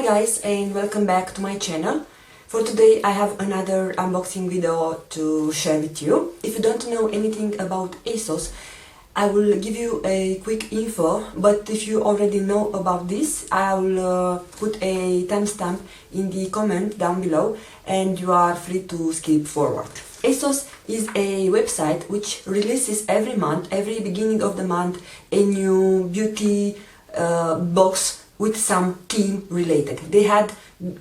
guys, and welcome back to my channel. For today I have another unboxing video to share with you. If you don't know anything about Asos, I will give you a quick info, but if you already know about this, I will put a timestamp in the comment down below and you are free to skip forward. Asos is a website which releases every month, every beginning of the month, a new beauty box with some theme related. They had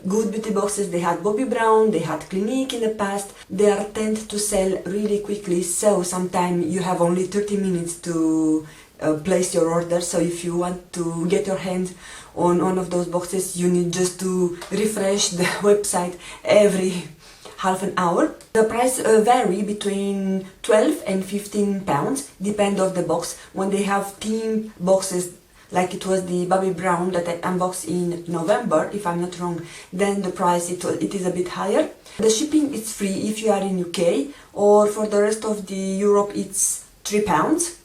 good beauty boxes, they had Bobbi Brown, they had Clinique in the past. They are tend to sell really quickly, so sometimes you have only 30 minutes to place your order. So if you want to get your hands on one of those boxes, you need just to refresh the website every half an hour. The price vary between 12 and 15 pounds, depend of the box. When they have theme boxes, like it was the Bobbi Brown that I unboxed in November, if I'm not wrong, then the price it is a bit higher. The shipping is free if you are in UK, or for the rest of the Europe it's £3.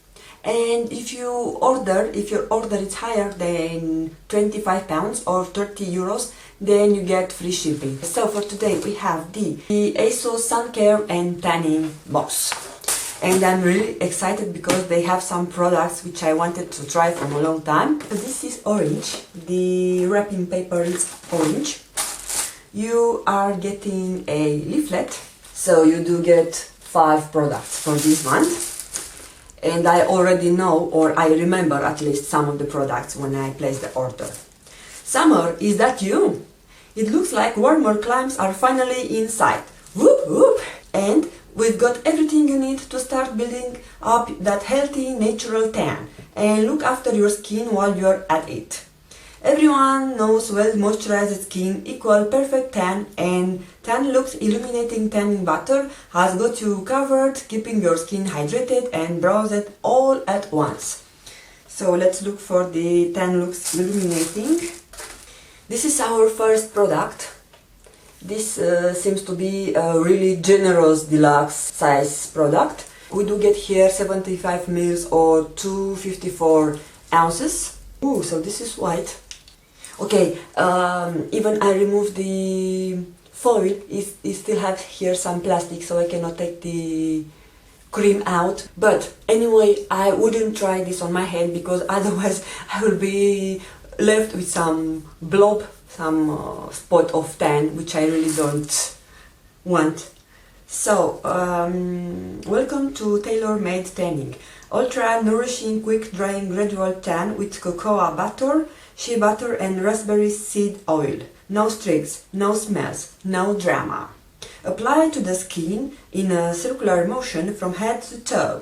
And if your order is higher than £25 or 30 euros, then you get free shipping. So for today we have the Asos Suncare and Tanning Box. And I'm really excited because they have some products which I wanted to try for a long time. So this is orange, the wrapping paper is orange. You are getting a leaflet, so you do get 5 products for this month. And I already know, or I remember at least some of the products when I placed the order. Summer, is that you? It looks like warmer climes are finally in sight. Whoop whoop! And we've got everything you need to start building up that healthy, natural tan and look after your skin while you're at it. Everyone knows well-moisturized skin equal perfect tan, and Tan Looks Illuminating Tanning Butter has got you covered, keeping your skin hydrated and bronzed all at once. So let's look for the Tan Looks Illuminating. This is our first product. This seems to be a really generous deluxe size product. We do get here 75 mils or 254 ounces. Ooh, so this is white. Okay, even I removed the foil, it still have here some plastic, so I cannot take the cream out. But anyway, I wouldn't try this on my hand because otherwise I will be left with some blob, some spot of tan, which I really don't want. So, welcome to tailor-made tanning. Ultra nourishing, quick drying gradual tan with cocoa butter, shea butter and raspberry seed oil. No streaks, no smells, no drama. Apply to the skin in a circular motion from head to toe.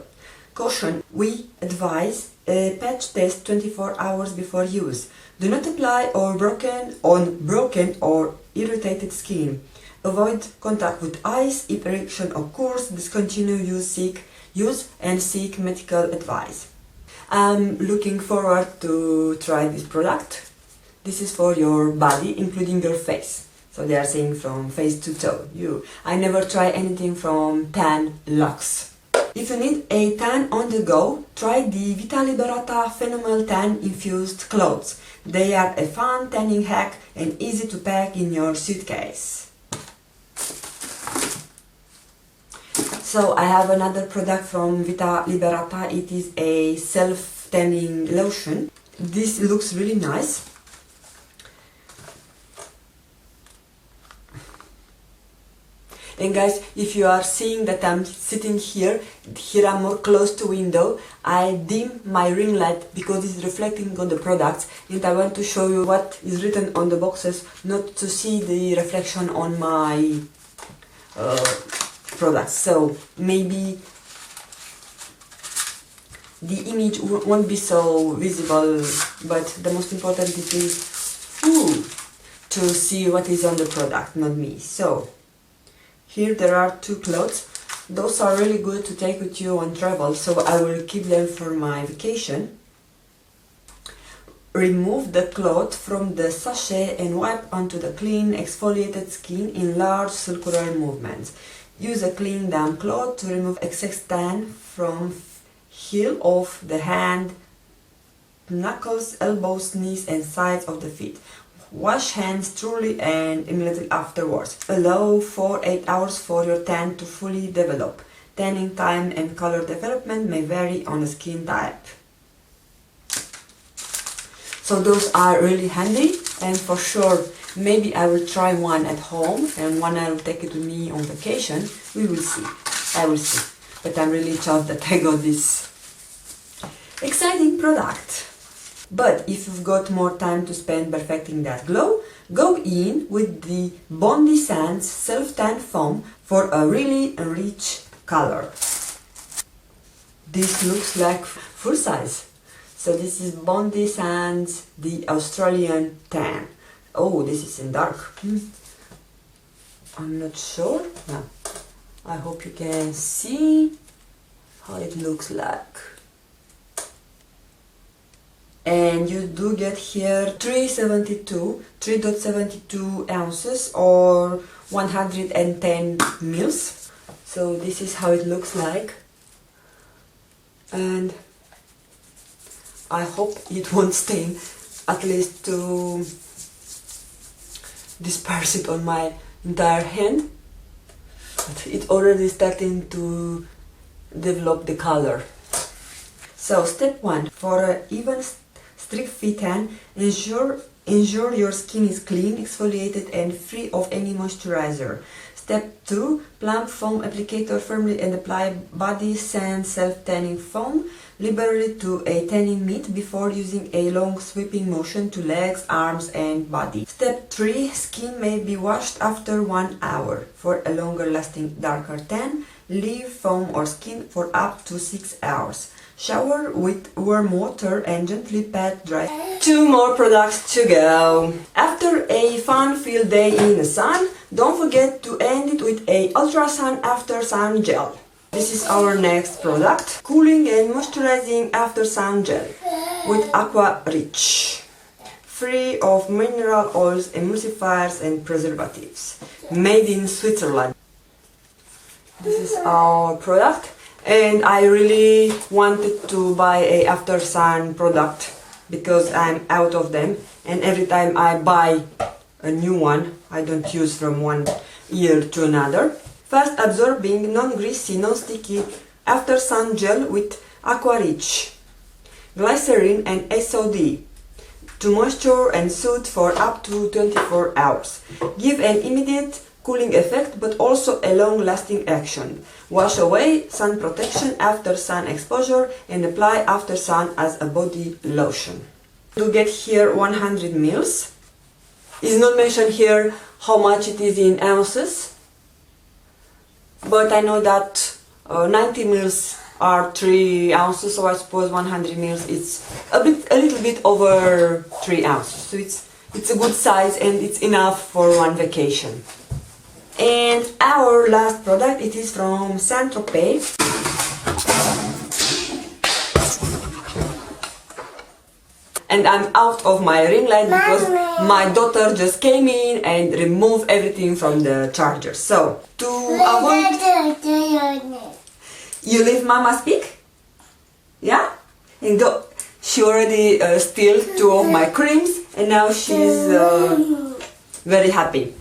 Caution, we advise a patch test 24 hours before use. Do not apply on broken or irritated skin. Avoid contact with eyes. If erection occurs, discontinue use and seek medical advice. I'm looking forward to try this product. This is for your body, including your face. So they are saying from face to toe. I never try anything from Tan Lux. If you need a tan on the go, try the Vita Liberata Phenomenal Tan Infused Clothes. They are a fun tanning hack and easy to pack in your suitcase. So I have another product from Vita Liberata. It is a self-tanning lotion. This looks really nice. And guys, if you are seeing that I'm sitting here I'm more close to window, I dim my ring light because it's reflecting on the products, and I want to show you what is written on the boxes, not to see the reflection on my products. So maybe the image won't be so visible, but the most important it is to see what is on the product, not me. So here there are 2 clothes. Those are really good to take with you on travel, so I will keep them for my vacation. Remove the cloth from the sachet and wipe onto the clean, exfoliated skin in large circular movements. Use a clean damp cloth to remove excess tan from heel of the hand, knuckles, elbows, knees and sides of the feet. Wash hands thoroughly and immediately afterwards. Allow 4-8 hours for your tan to fully develop. Tanning time and color development may vary on the skin type. So those are really handy, and for sure maybe I will try one at home, and one I will take it with me on vacation. We will see. I will see. But I'm really chuffed that I got this exciting product. But if you've got more time to spend perfecting that glow, go in with the Bondi Sands Self-Tan Foam for a really rich color. This looks like full size. So this is Bondi Sands, the Australian Tan. Oh, this is in dark. I'm not sure. No. I hope you can see how it looks like. And you do get here 3.72 ounces or 110 mils. So this is how it looks like. And I hope it won't stain, at least to disperse it on my entire hand. But it's already starting to develop the color. So step 1, for an even strict fit tan, ensure your skin is clean, exfoliated and free of any moisturizer. Step 2, plump foam applicator firmly and apply Bondi Sands self-tanning foam liberally to a tanning mitt before using a long sweeping motion to legs, arms and body. Step 3, skin may be washed after 1 hour. For a longer lasting darker tan, leave foam or skin for up to 6 hours. Shower with warm water and gently pat dry. 2 more products to go. After a fun-filled day in the sun, don't forget to end it with a Ultra Sun After Sun Gel. This is our next product, Cooling and Moisturizing After Sun Gel with Aqua Rich. Free of mineral oils, emulsifiers and preservatives. Made in Switzerland. This is our product. And I really wanted to buy a after sun product because I'm out of them, and every time I buy a new one I don't use from one year to another. Fast absorbing, non-greasy, non-sticky after sun gel with Aqua Rich, glycerin and SOD to moisture and soothe for up to 24 hours. Give an immediate cooling effect but also a long-lasting action. Wash away sun protection after sun exposure and apply after sun as a body lotion. You get here 100 mils. It's not mentioned here how much it is in ounces, but I know that 90 mils are 3 ounces, so I suppose 100 mils is a little bit over 3 ounces. So it's a good size and it's enough for one vacation. And our last product, it is from Saint-Tropez. And I'm out of my ring light because my daughter just came in and removed everything from the charger. So, to avoid... You leave Mama speak? Yeah? And she already stole 2 of my creams and now she's very happy.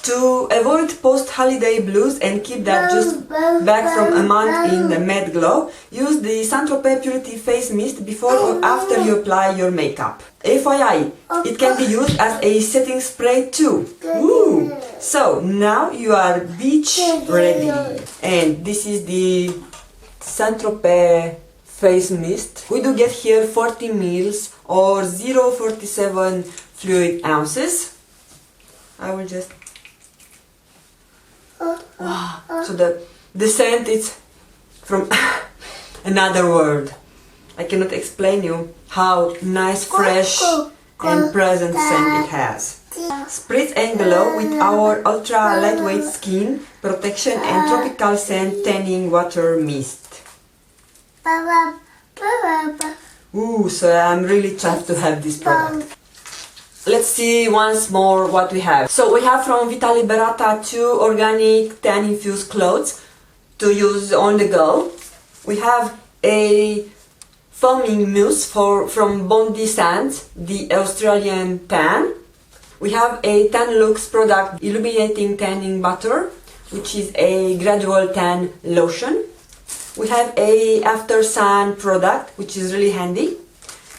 To avoid post-holiday blues and keep that just back from a month in the matte glow, use the Saint-Tropez Purity Face Mist before or after you apply your makeup. FYI, it can be used as a setting spray too. Woo! So, now you are beach ready. And this is the Saint-Tropez Face Mist. We do get here 40 mils or 0.47 fluid ounces. I will just... Wow. So the scent is from another world. I cannot explain you how nice, fresh and pleasant scent it has. Spritz and glow with our ultra lightweight skin protection and tropical scent tanning water mist. Ooh, so I'm really chuffed to have this product. Let's see once more what we have. So we have from Vita Liberata 2 organic tan infused clothes to use on the go. We have a foaming mousse from Bondi Sands, the Australian tan. We have a Tan Lux product, illuminating tanning butter, which is a gradual tan lotion. We have a after sun product, which is really handy.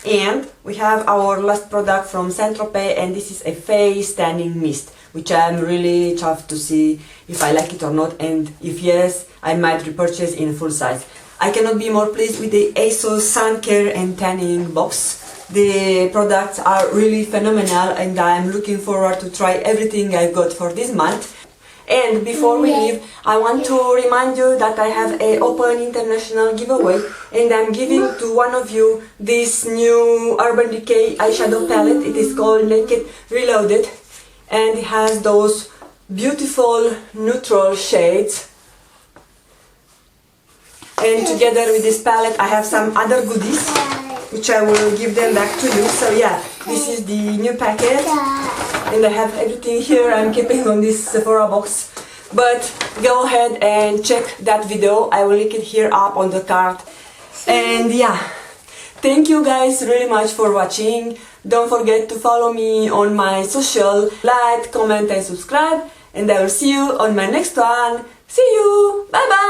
And we have our last product from Saint-Tropez, and this is a face tanning mist, which I'm really chuffed to see if I like it or not, and if yes, I might repurchase in full size. I cannot be more pleased with the Asos Suncare and Tanning Box. The products are really phenomenal, and I'm looking forward to try everything I've got for this month. And before we leave, I want to remind you that I have an open international giveaway, and I'm giving to one of you this new Urban Decay eyeshadow palette. It is called Naked Reloaded, and it has those beautiful neutral shades. And together with this palette, I have some other goodies, which I will give them back to you. So yeah, this is the new packet. And I have everything here I'm keeping on this Sephora box. But go ahead and check that video. I will link it here up on the card. And yeah, thank you guys really much for watching. Don't forget to follow me on my social. Like, comment and subscribe. And I will see you on my next one. See you. Bye bye.